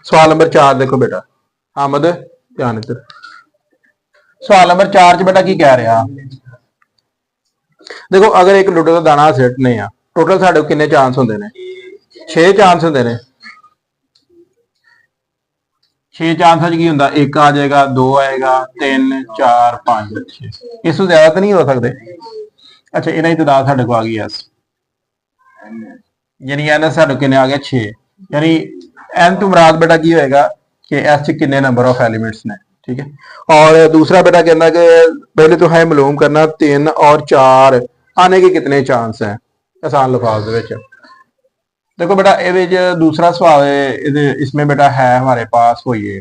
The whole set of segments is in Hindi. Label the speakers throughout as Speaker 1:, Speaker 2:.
Speaker 1: सवाल नंबर 4 देखो बेटा, हामद ध्यान इधर। सवाल नंबर 4 च बेटा की कह रहा, देखो अगर एक लुडो का दाना सिटने आ, टोटल साढ़े कितने चांस होंगे ने? 6 चांस होंगे ने। 6 चांस की होंगे, एक आ जाएगा, 2 आएगा, 3 4 5 6, इससे ज्यादा तो नहीं हो सकते। अच्छा इन्हें तादाद साढ़े को आ गई एस, यानी एन साढ़े कितने आ गया 6, यानी एन तो मुराद बेटा की होएगा कि एस च कितने नंबर ऑफ एलिमेंट्स ने, ठीक है। और दूसरा बेटा कहना कि पहले तो है मालूम करना 3 और 4 आने के कितने चांस हैं आसान लफाज विच। देखो बेटा ये दूसरा सवाल है, इसमें बेटा है हमारे पास वो ये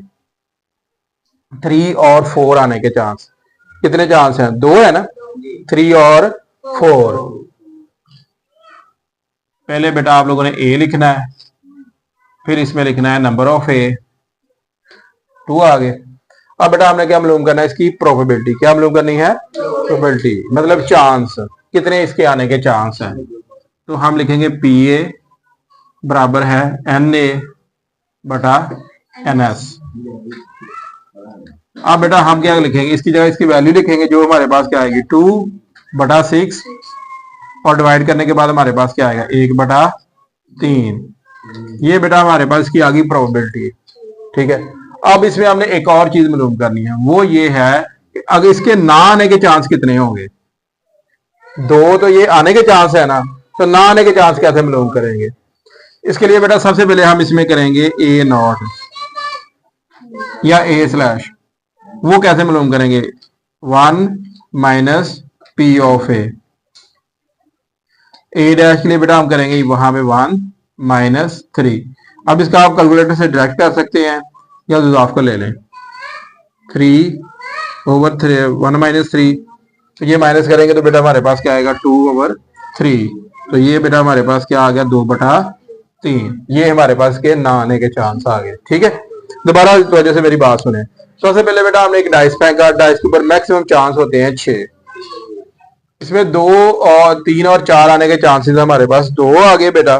Speaker 1: 3 और 4 आने के चांस, कितने चांस हैं? 2 है ना, 3 और 4। पहले बेटा आप लोगों ने ए लिखना है, फिर इसमें लिखना है नंबर ऑफ ए, 2 आ गए। अब बेटा हमने क्या मालूम करना है? इसकी प्रोबेबिलिटी। क्या मालूम करनी है? प्रोबेबिलिटी मतलब चांस, कितने इसके आने के चांस हैं। तो हम लिखेंगे पी ए बराबर है एन ए बटा एन एस। अब बेटा हम क्या लिखेंगे? इसकी जगह इसकी वैल्यू लिखेंगे जो हमारे पास क्या आएगी 2 बटा 6, और डिवाइड करने के बाद हमारे पास क्या आएगा 1 बटा 3। ये बेटा हमारे पास इसकी आ गई प्रोबेबिलिटी, ठीक है। अब इसमें हमने एक और चीज मालूम करनी है, वो ये है कि अगर इसके ना आने के चांस कितने होंगे। 2 तो ये आने के चांस है ना, तो ना आने के चांस कैसे मालूम करेंगे? इसके लिए बेटा सबसे पहले हम इसमें करेंगे ए नॉट या ए स्लैश। वो कैसे मालूम करेंगे? 1 minus P of A dash के लिए बेटा हम करेंगे वहां पे 1 माइनस 3। अब इसका आप कैलकुलेटर से डायरेक्ट कर सकते हैं या जुजाफ को ले लें। 3 ओवर 3 1 माइनस 3, तो ये माइनस करेंगे तो बेटा हमारे पास क्या आएगा 2 ओवर 3। तो ये बेटा हमारे पास क्या आ गया 2 बटा 3। ये हमारे पास के ना आने के चांस आ गए, ठीक है। दोबारा इस वजह से मेरी बात सुने। सबसे पहले बेटा हमने एक डाइस फेंका, डाइस के ऊपर मैक्सिमम चांस होते हैं 6, इसमें 2 और 3 और 4 आने के चांसेस हमारे पास 2 आ गए बेटा।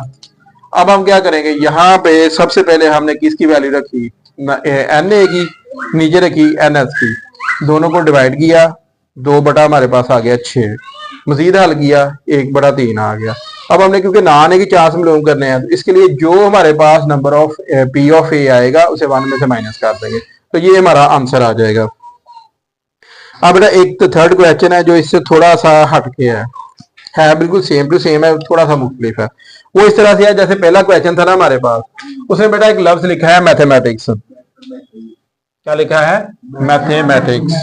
Speaker 1: अब हम क्या करेंगे? यहाँ पे सबसे पहले हमने किसकी वैल्यू रखी? एन ए की, नीचे रखी एन एस की, दोनों को डिवाइड किया, 2 बटा हमारे पास आ गया 6, मजीद हल किया 1 बटा 3 आ गया। अब हमने क्योंकि ना आने की चांस मालूम करने हैं, तो इसके लिए जो हमारे पास नंबर ऑफ पी ऑफ ए आएगा उसे 1 में से माइनस कर देंगे, तो ये हमारा आंसर आ जाएगा। अब बेटा एक तो थर्ड क्वेश्चन है जो इससे थोड़ा सा हटके है बिल्कुल सेम टू सेम है, थोड़ा सा मुख्तलिफ है। वो इस तरह से है जैसे पहला क्वेश्चन था ना हमारे पास, उसमें बेटा एक लफ्ज लिखा है मैथमेटिक्स। क्या लिखा है? मैथमेटिक्स।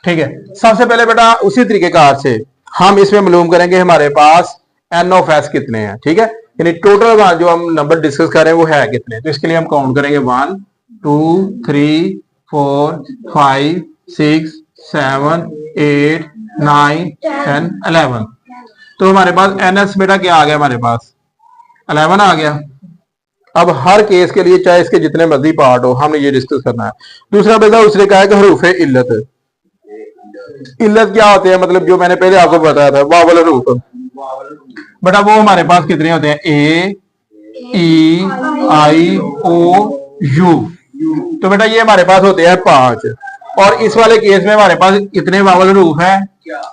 Speaker 1: ठीक है, सबसे पहले बेटा उसी तरीके कार से हम इसमें मालूम करेंगे हमारे पास एन ऑफ एस कितने हैं, ठीक है। यानी टोटल जो हम नंबर डिस्कस कर रहे हैं वो है कितने, तो इसके लिए हम काउंट करेंगे 1 2 3 4 5 6 7 8 9 10 11। तो हमारे पास एन एस बेटा क्या आ गया? हमारे पास 11 आ गया। अब हर केस के लिए चाहे इसके जितने मर्जी पार्ट हो हमने ये डिस्कस करना है। दूसरा बेटा उसने कहा कि हरूफ इल्लत, इल्लत क्या होते हैं? मतलब जो मैंने पहले आपको बताया था वावल हरूफ, बेटा वो हमारे पास कितने होते हैं? ए ई आई ओ यू। तो बेटा ये हमारे पास होते हैं 5, और इस वाले केस में हमारे पास कितने वावल हरूफ है?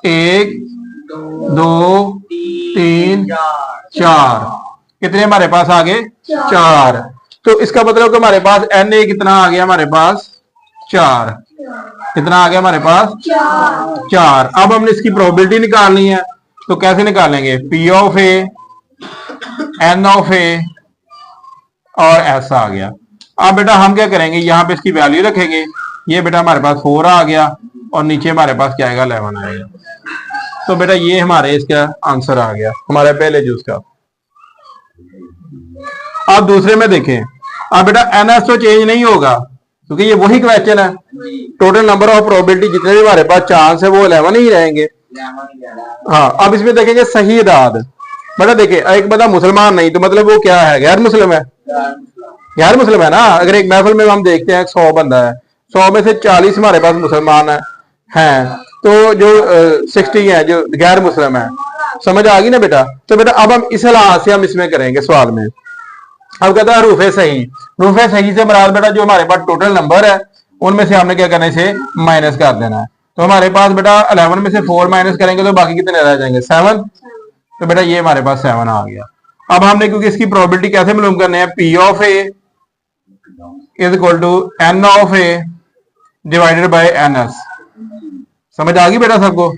Speaker 1: 1 2 3 4। कितने हमारे पास आ गए? 4। तो इसका मतलब कि हमारे पास एन ए कितना आ गया? हमारे पास 4। कितना आ गया हमारे पास? 4। अब हमने इसकी प्रोबेबिलिटी निकालनी है, तो कैसे निकालेंगे? P of A, N of A और एस आ गया। अब बेटा हम क्या करेंगे? यहाँ पे इसकी वैल्यू रखेंगे। ये बेटा हमारे पास 4 आ गया, और नीचे हमारे पास क्या आएगा? 11 आएगा। तो बेटा ये हमारे इसका आंसर आ गया हमारे पहले जूस का। अब दूसरे में देखें, अब बेटा एन एस तो चेंज नहीं होगा क्योंकि ये वही क्वेश्चन है। टोटल नंबर ऑफ प्रोबेबिलिटी जितने भी हमारे पास चांस है वो 11 ही रहेंगे। हाँ, अब इसमें देखेंगे सही इदाद। बेटा देखिए एक बंदा मुसलमान नहीं, तो मतलब वो क्या है? गैर मुस्लिम है। गैर मुस्लिम है ना। अगर एक महफिल में हम देखते हैं 100 बंदा है, 100 में से 40 हमारे पास मुसलमान है, हैं, तो जो 60 है जो गैर मुस्लिम है। समझ आ गई ना बेटा? तो बेटा अब हम इस लिहाज से हम इसमें करेंगे सवाल में। अब कहता है रूफे सही। रूफे सही से मुराद बेटा जो हमारे पास टोटल नंबर है उनमें से हमने क्या करना है, इसे माइनस कर देना है। तो हमारे पास बेटा 11 में से 4 माइनस करेंगे तो बाकी कितने रह जाएंगे, 7। तो बेटा ये हमारे पास 7 आ गया। अब हमने क्योंकि इसकी प्रोबेबिलिटी कैसे मालूम करने हैं, P of A is equal to N of A divided by N S. समझ आ गई बेटा सबको?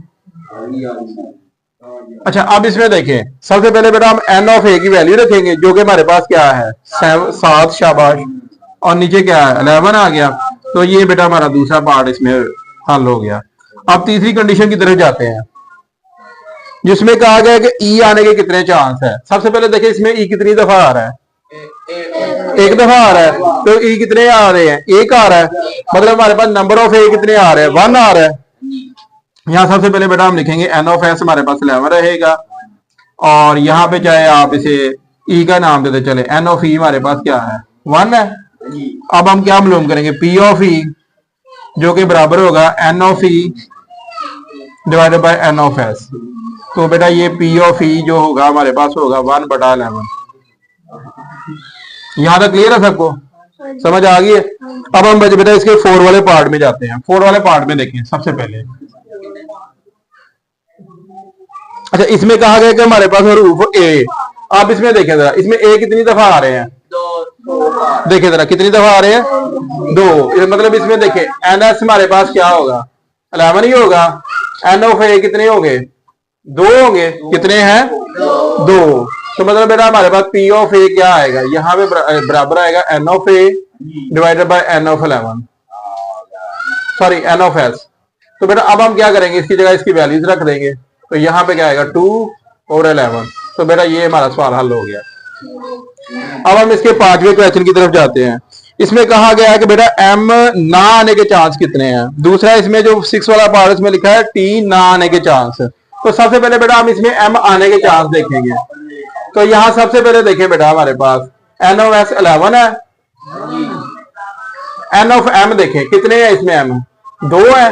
Speaker 1: अच्छा अब इसमें देखें, सबसे पहले बेटा हम एन ऑफ ए की वैल्यू रखेंगे जो कि हमारे पास क्या है 7, शाबाश, और नीचे क्या है 11 आ गया। तो ये बेटा हमारा दूसरा पार्ट इसमें हल हो गया। अब तीसरी कंडीशन की तरफ जाते हैं जिसमें कहा गया कि ई आने के कितने चांस है। सबसे पहले देखिए इसमें ई कितनी दफा आ रहा है, एक दफा आ रहा है। तो ई कितने आ रहे हैं, एक आ रहा है, मतलब हमारे पास नंबर ऑफ ए कितने आ रहे हैं, 1 आ रहा है। यहां सबसे पहले बेटा हम लिखेंगे एन ऑफ एस हमारे पास 11 रहेगा, और यहाँ पे चाहे आप इसे ई का नाम देते चले, एन ऑफ ई हमारे पास क्या है 1 है। अब हम क्या मालूम करेंगे, पी ऑफ ई जो कि बराबर होगा N of E divided by N of S. तो बेटा ये पी ऑफ ई जो होगा हमारे पास होगा 1/11। यहां तक क्लियर है सबको, समझ आ गई है? अब हम बेटा इसके 4 वाले पार्ट में जाते हैं। 4 वाले पार्ट में देखें सबसे पहले। अच्छा इसमें कहा गया कि हमारे पास हरूफ ए। आप इसमें देखें जरा, इसमें ए कितनी दफा आ रहे हैं, देखें जरा कितनी दफा आ रहे हैं, 2। मतलब इसमें देखें एन एस हमारे पास क्या होगा 11 ही होगा। एन ऑफ ए कितने होंगे, 2 होंगे। कितने हैं, 2। तो मतलब बेटा हमारे पास पी ऑफ ए क्या आएगा, यहाँ पे बराबर आएगा N of A divided by N of 11, sorry N of S. तो बेटा अब हम क्या करेंगे, इसकी जगह इसकी वैल्यूज रख देंगे। तो यहाँ पे क्या आएगा 2 और 11। तो बेटा ये हमारा सवाल हल हो गया। अब हम इसके 5वें क्वेश्चन की तरफ जाते हैं। इसमें कहा गया है कि बेटा एम ना आने के चांस कितने हैं। दूसरा इसमें जो 6 वाला पार्ट इसमें लिखा है टी ना आने के चांस। तो सबसे पहले बेटा हम इसमें एम आने के चांस देखेंगे। तो यहां सबसे पहले देखें बेटा हमारे पास एन ऑफ एस 11 है, एन ऑफ एम देखें कितने हैं, इसमें एम 2 है,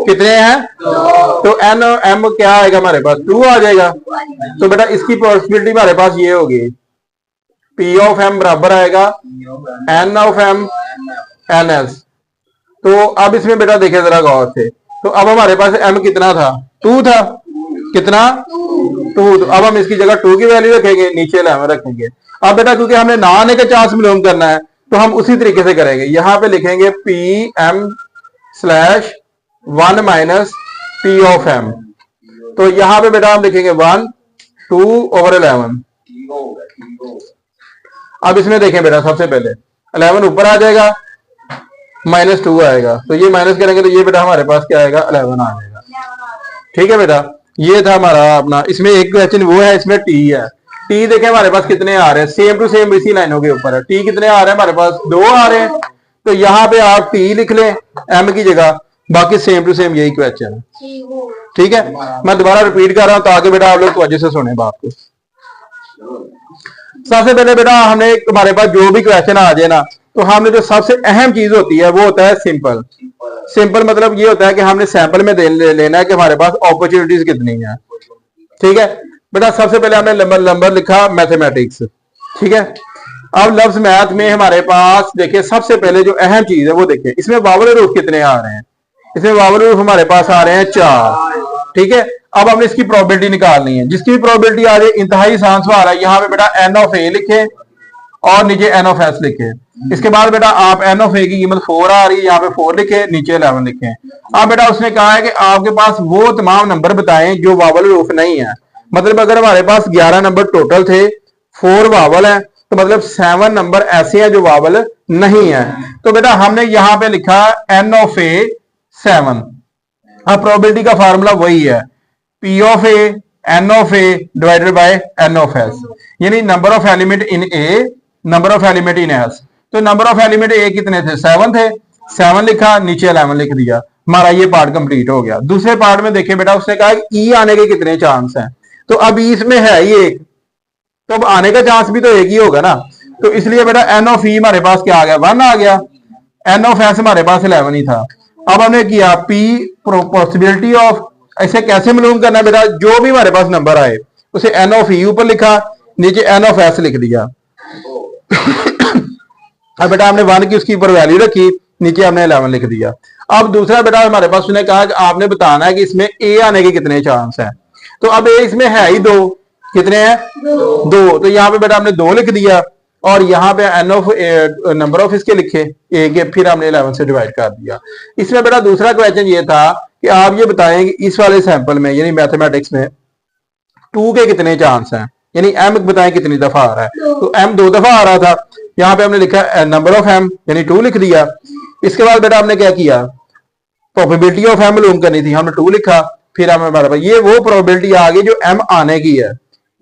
Speaker 1: कितने हैं, तो एन एम क्या आएगा हमारे पास 2 आ जाएगा। तो बेटा इसकी पॉसिबिलिटी हमारे पास ये होगी पी ऑफ एम बराबर आएगा N of M N S. तो अब इसमें बेटा देखें जरा गौर से। तो अब हमारे पास एम कितना था, 2 था, कितना 2। तो अब हम इसकी जगह 2 की वैल्यू रखेंगे, नीचे 11 रखेंगे। अब बेटा क्योंकि हमने ना आने के चांस मालूम करना है तो हम उसी तरीके से करेंगे। यहां पे लिखेंगे P M slash 1 minus P of M. तो यहां पे बेटा हम लिखेंगे 1 2 ओवर 11। अब इसमें देखें बेटा सबसे पहले 11 ऊपर आ जाएगा, -2 आएगा। तो ये माइनस करेंगे तो ये बेटा हमारे पास क्या आएगा 11 आ जाएगा। ठीक है बेटा, ये था हमारा अपना। इसमें एक क्वेश्चन वो है, इसमें टी है। टी देखें हमारे पास कितने आ रहे हैं, सेम टू सेम इसी लाइनों के ऊपर है। टी कितने आ रहे हैं हमारे पास, 2 आ रहे हैं। तो यहाँ पे आप टी लिख लें एम की जगह, बाकी सेम टू सेम यही क्वेश्चन है। ठीक है, मैं दोबारा रिपीट कर रहा हूं ताकि बेटा आप लोग तवज्जो से सुने बात को। सबसे पहले बेटा हमने हमारे पास जो भी क्वेश्चन आ जाए ना, तो हमने जो सबसे अहम चीज होती है वो होता है सिंपल। सिंपल मतलब ये होता है कि हमने सैंपल में लेना है कि हमारे पास अपॉर्चुनिटीज कितनी है। ठीक है बेटा, सबसे पहले हमने नंबर लिखा मैथमेटिक्स। ठीक है, अब लफ्ज मैथ में हमारे पास देखिए सबसे पहले जो अहम चीज है वो देखिए, इसमें वावल रूफ कितने आ रहे हैं। इसमें वावल रूफ हमारे पास आ रहे हैं 4। ठीक है, अब हमने इसकी प्रोबेबिलिटी निकालनी है। जिसकी प्रोबेबिलिटी आ रही है इंतहाई आसान सवाल है। यहाँ पे बेटा एन ऑफ ए लिखे और नीचे एन ऑफ एस लिखे। इसके बाद बेटा आप एन ऑफ ए की कीमत 4 आ रही है, यहाँ पे 4 लिखे, नीचे 11 लिखे। अब बेटा उसने कहा है कि आपके पास वो तमाम नंबर बताएं जो वावल रूफ नहीं है। मतलब अगर हमारे पास 11 नंबर टोटल थे, 4 वावल है, तो मतलब 7 नंबर ऐसे हैं जो वावल नहीं है। तो बेटा हमने यहाँ पे लिखा एन ऑफ ए 7। अब प्रोबेबिलिटी का फार्मूला वही है, P of A N of A divided by N of S, यानी number of element in A number of element in S. तो नंबर ऑफ एलिमेंट ए कितने थे, 7 थे, 7 लिखा, नीचे 11 लिख दिया, हमारा ये पार्ट कंप्लीट हो गया। दूसरे पार्ट में देखें बेटा, उसने कहा ई आने के कितने चांस हैं। तो अब इसमें है ही एक, तो अब आने का चांस भी तो एक ही होगा ना। तो इसलिए बेटा एन ऑफ ई हमारे पास क्या आ गया, 1 आ गया। एन ऑफ एस हमारे पास 11 ही था। अब हमने किया पी पॉसिबिलिटी ऑफ, ऐसे कैसे मालूम करना है बेटा, जो भी हमारे पास नंबर आए उसे एन ऑफ ई ऊपर लिखा, नीचे एन ऑफ एस लिख दिया। अब बेटा हमने 1 की उसकी ऊपर वैल्यू रखी, नीचे हमने 11 लिख दिया। अब दूसरा बेटा हमारे पास उसने कहा कि आपने बताना है कि इसमें ए आने के कितने चांस हैं। तो अब ए इसमें है ही 2, कितने हैं 2, तो यहाँ पे बेटा हमने 2 लिख दिया और यहाँ पे एन ऑफ नंबर ऑफ इसके लिखे ए के, फिर हमने 11 से डिवाइड कर दिया। इसमें बेटा दूसरा क्वेश्चन ये था कि आप ये बताएं कि इस वाले सैंपल में यानी मैथमेटिक्स में 2 के कितने चांस हैं, यानी m बताएं कितनी दफा आ रहा है। तो m 2 दफा आ रहा था, यहाँ पे हमने लिखा नंबर ऑफ m यानी 2 लिख दिया। इसके बाद बेटा हमने क्या किया, प्रोबेबिलिटी ऑफ m मालूम करनी थी, हमने 2 लिखा, फिर हमें हमारे पास ये वो प्रोबेबिलिटी आ गई जो m आने की है।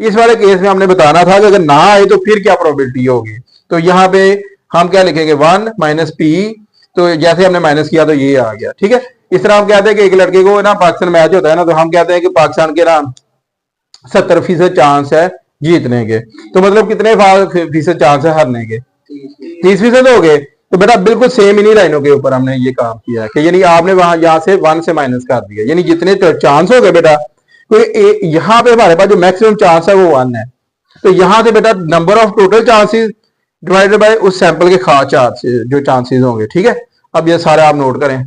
Speaker 1: इस वाले केस में हमने बताना था कि अगर ना आए तो फिर क्या प्रोबेबिलिटी होगी। तो यहाँ पे हम क्या लिखेंगे 1 माइनस पी, तो जैसे हमने माइनस किया तो ये आ गया, ठीक है। इस तरह हम कहते हैं कि एक लड़के को ना पाकिस्तान मैच होता है ना, तो हम कहते हैं कि पाकिस्तान के ना 70% चांस है जीतने के, तो मतलब कितने फीसद चांस है हारने के, 30% हो गए। तो बेटा बिल्कुल सेम इन्हीं लाइनों के ऊपर हमने ये काम किया है कि यानी आपने वहां यहाँ से 1 से माइनस कर दिया, यानी जितने चांस हो गए बेटा, तो यहाँ पे हमारे पास जो मैक्सिमम चांस है वो 1 है। तो यहाँ से बेटा number of total chances divided by उस सैंपल के खास चांसेस जो चांसेस होंगे, ठीक है। अब ये सारे आप नोट करें।